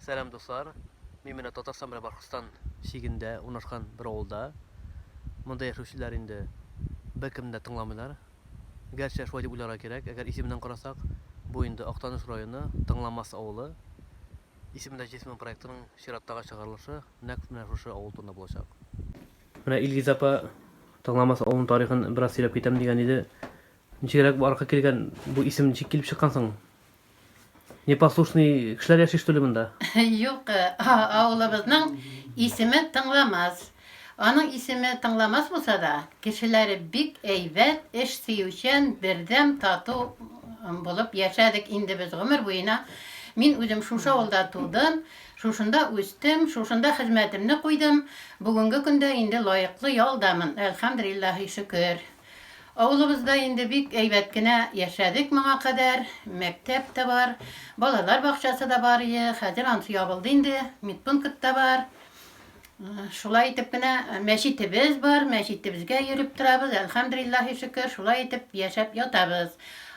Selam dostlar. Mimine Tatarstan ve Barkistan şiginde unaşkan bir olda. Munda yaşaşılar indi bekimde tınlamılar. Gerçi şöyle ulara gerek. Eğer isiminden karasak bu indi Aktanış rayonu tınlanması oğlu. İsimde cismin proyektinin şirattağa çıkarılışı nekfine şu oğulduğunda bulacak. Mına İlgiz apa tınlanması oğlun tarihini biraz silip gitem diyen idi. Ничегерәк bu arka kelgen bu isim ничек килеп чыккансың? Непослушный кешеләр яши монда. Yok, ağılımızın ismi tınlamaz. Onun ismi tınlamaz bulsa da kişileri bik eyvet, eş suyuşen, birdem tatı bulup yaşadık indi biz ömür boyuna. Min özüm şuşa olda tuğdum, şuşunda üstüm, şuşunda hizmetimni koydum. Bugünkü günde indi layıklı yoldamın, elhamdülillahi şükür. Oğlumuzda indi bik eyvetkine yaşadık mığa kadar, mektep de var, balalar bakçası da var ya, hazır ansı yapıldı indi, mitbunkut da var. Şulay etip gine meşitimiz var, meşitimizge yürüp durabız, elhamdülillahi şükür, şulay etip yaşap yatabız.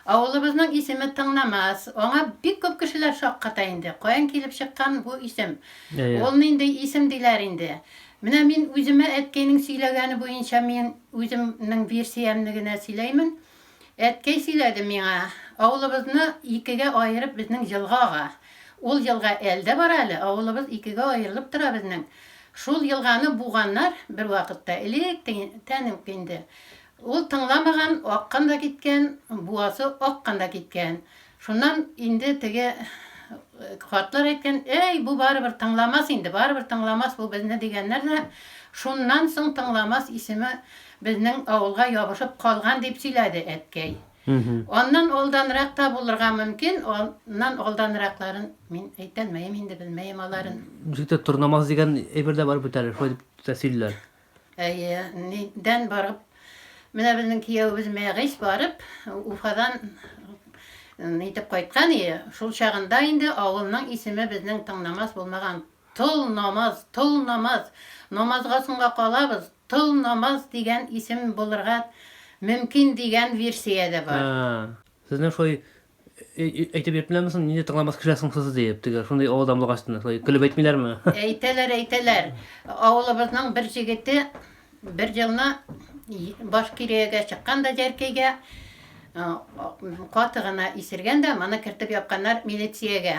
Oğlumuzun ismi tınlamaz, ona bik köp kişiler şokkata indi, koyan kelip çıkan bu isim. Onun indi isim diler indi. Mine min özüme etkenin söylegeni boyunca men özümün versiyamligine söyleymin. Etkey söyledi mine. Oğlumuzni ikiga ayırıp bizning yılgaga. Ol yılga elde var hali. Oğlumuz ikiga ayrılıp tura bizning. Şol yılgany buğanlar bir vaqtda elek tanıp kendi. Ol tınlamagan oqqanda gitken, buası oqqanda gitken. Şundan indi tege Katlar etken, ey bu baribir tınlamaz indi, baribir tınlamaz bu bizne degenler de şundan soň tınlamaz isimi bizning awulga yabışıp kalgan dep söyledi etkey. Ondan oldanrak da bulurga mümkün, ondan oldanrakların men aytanmayım indi bilmeyim aların. Müzikte turnamaz degen eberde var biter, şöyle tesiller. Neden barıp, mine bizning kiyevimiz meğiş barıp, Ufadan neytip koytkan iyi. Şul çağında indi ağılının ismi bizden tınlamaz bulmagan. Tıl namaz. Namazga sunga kalabız. Tıl namaz degen isim bulurga mümkün degen versiya da var. Sizden şöyle aytip etmeler misin? Niye tınlamaz kişilersin siz deyip diger. Şunday o adamlık açtınız. Şöyle külüp etmeler mi? Eyteler. Ağılımızın bir jigiti bir yılına baş kireyege çıkkan da jerkeyge Qatığına isirgen de mana kirtip yapkanlar militsiyege.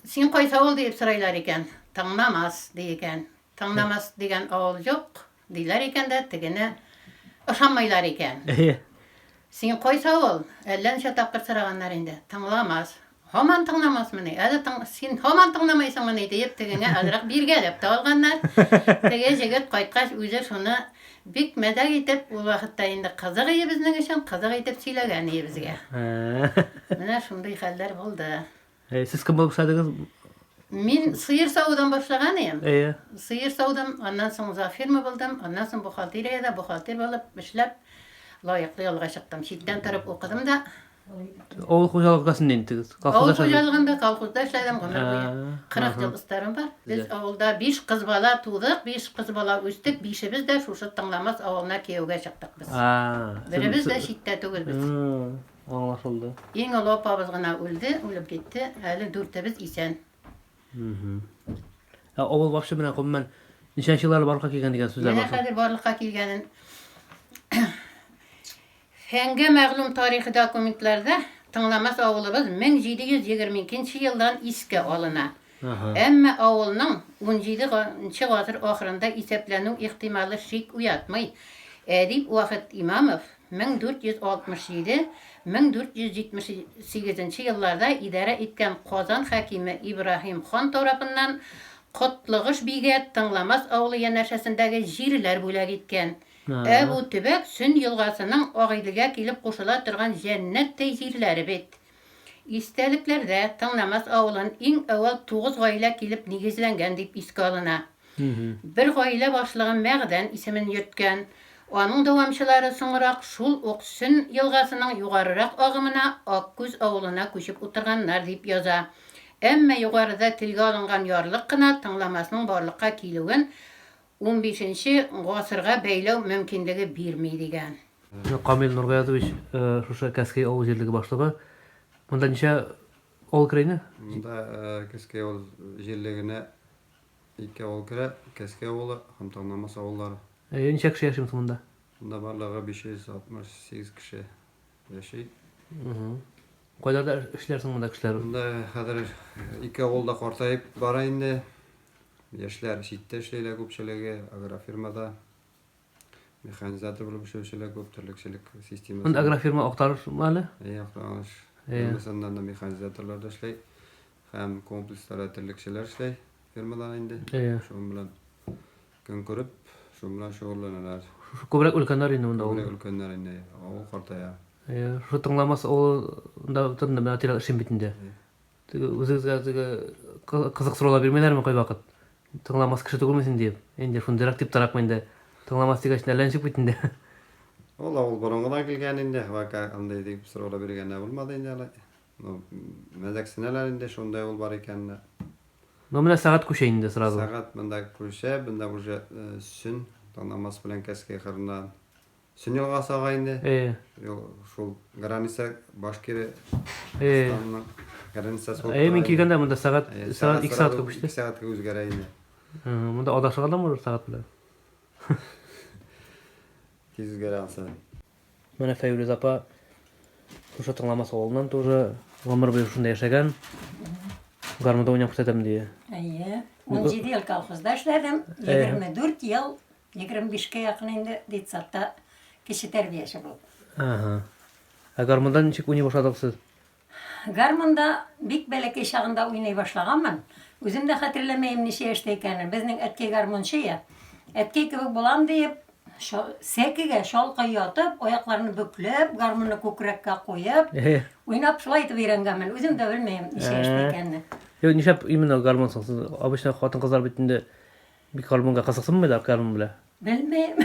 Sen koysa ol deyip sıraylar iken, tınlamaz deyken, tınlamaz degen oğul yok, deyler iken de tegene ışanmaylar iken. Sen koysa ol, elden şatapkır sıraganlar indi, tınlamaz. Homan tınlamaz mı ne? Sen homan tınlamaysan mı ne deyip tegene azırak bir gelip dağılganlar. Tege jeget koytkaş üzü şunu bik medak etip o vakitte indi kızık iyi bizning için kızık etip söylegen iyi bizge. Mine şunday haller oldu. Siz kim bolup başladınız? Men sıyır saudan başlaganıyım. Sıyır saudum, ondan soň zafirmi buldum, ondan soň buhalteriyada buhalter bolup işlep layıklı yolga çıktım. Şitten tarıp okudum da. Oğul hocalıqasında indiniz. Oğul hojalığında kolxozda işledim ömür boyu. 40 yıl istarım var. Biz oğulda 5 kız bala tuğduk, 5 kız bala üstük, 5'imiz de şuşu tınlamaz oğuluna kiyevge çıktık biz. Birimiz de şitte tügül biz. Anlaşıldı. En ulu opabız gına ölüp gitti. Hali 4'imiz isen. Oğul bakşı bilen qo'yim men neçençi yıllar barlıqqa kelgan degan so'zlar Mene hadir barlıqqa kelgenin Fenge məğlum tarixi dokumentlarda tınlamaz oğulumuz 1722 yıldan iske alına. Ama oğulunun 17. asır ahırında iseplenүү ihtimali şik uyatmay. Edip Vakit İmamov 1467-1478 yıllarda idare etken Qozan hakimi İbrahim Xan tarafından Qutlug'uş bege tınlamaz oğlu yanaşasındagi jirler bölek etken. Bu tübek Sün yılgasının Ağaylıga kelip qoşula turgan jennetdey jirleri bit. İsteliklerde tınlamaz oğulun en awal 9 gaýla kelip negizlengen dep iske alına. Bir gaýla başlygy Mägden ismin yürtken, onun dowamçylary soňrak şul Oqsün yılgasının yugarırak agymyna Akgüz oğluna köşüp oturganlar dep ýaza. Emma yugarıda tilge alıngan ýarlyk gına tınlamasynyň barlykka kelýän 15-nji gasyrga beýlew mümkinligi bermeýdigen. Kamil Nurgaýazowyç şuşa Kaskay oğul jerligi başlygy. Munda neçe Ol kireyni? Bunda keske ol jellegine 2 ol kire, keske oğlu, hem tanımasa oğulları. Neçe kişi yaşaymışsın bunda? Bunda barlığı 568 kişi yaşayı. Koylarda işlersin bunda kişiler? Bunda hazır 2 oğulda kortayıp barayında. Yaşlar şitte işleyle köpçülüğü agrofirmada. Mexanizatör bulup şöyle köpçülükçülük sistemi. Bunda agrofirma oktar malı? Yaxlanış. Iya. Mesela da mexanizatörler de işley. Hem kompleksler tırlıkçılar işley. Firmadan indi. Iya. Şun bilen gün görüp, şun bilen şoğurlanırlar. Köbrek ülkenler indi bunda. Böyle ülkenler indi. O kortaya. Şu tыңlamасы ол да тында мен атыра ишим битинде. Өзүңүзгө кызык суроолор бермеңерби кой убакыт. Тыңламасы киши түгүлмесин деп. Энди шундайраак деп таракмайнда. Тыңламасы дегенче әлләнчик битинде. Ola ol borongadan kelgeninde vaka андай deyip sorular bergende bulmadı indi alay. No mezek senelerinde şunday ol var iken Но менә сәгать күчәйинде сразу. saat bunda kurşe bunda уже sün tanımas bilen keske kırından sün yolga sağa indi. Yol şol granisa başkere stanın granisa sol. Мен келгенде мында сәгать 2 саатка 2 күчтү. saatga өзгәрә инде. Мында адашык адам бар сәгать белән. Тиз өзгәрә алса. Менә Фәйрүз апа шушы тыңламасы олынан тоже гомер буе шунда яшәгән. Гармунда уйнап күрсәтәм дие. 17 yıl kolxozda işledim. 24 yıl, 25'e yakın indi Ditsat'ta kişi terbiyesi bu. Ага. Гармунда ничек уйный башладык сез? Garmunda bik belek şağında oynay başlaganman. Özüm de hatırlamayım neçe yaşta ekanin. Bizning etki garmonçu ya. Etki kibik bolam deyip sekiga şalqa yatıp, ayaklarını büklüp, garmonu kökrekka koyup, oynap şulay etip öğrengenmen. Özüm de bilmeyim neçe yaşta ekanini. Yo, нишап именно гармонсың? Сез обычно хатын кызлар битинде бик гармонга кызыксынмы да гармон белән? Bilmeyim.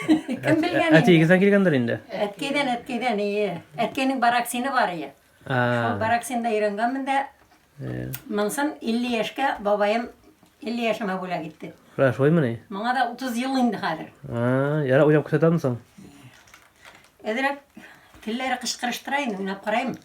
Kim bilgen? Әтигездән килгәндер инде. Etkiden iyi. Etkenin baraksini var ya. Şol baraksinde öğrengenmen de Mınsın 50 yaşka babayım 50 yaşıma bula gitti. Шулаймы ни? Bana da 30 yıl indi hazır. Яра уйнап күрсәтәмсең? Edirek tilleri kışkırıştırayım, oynap karayım.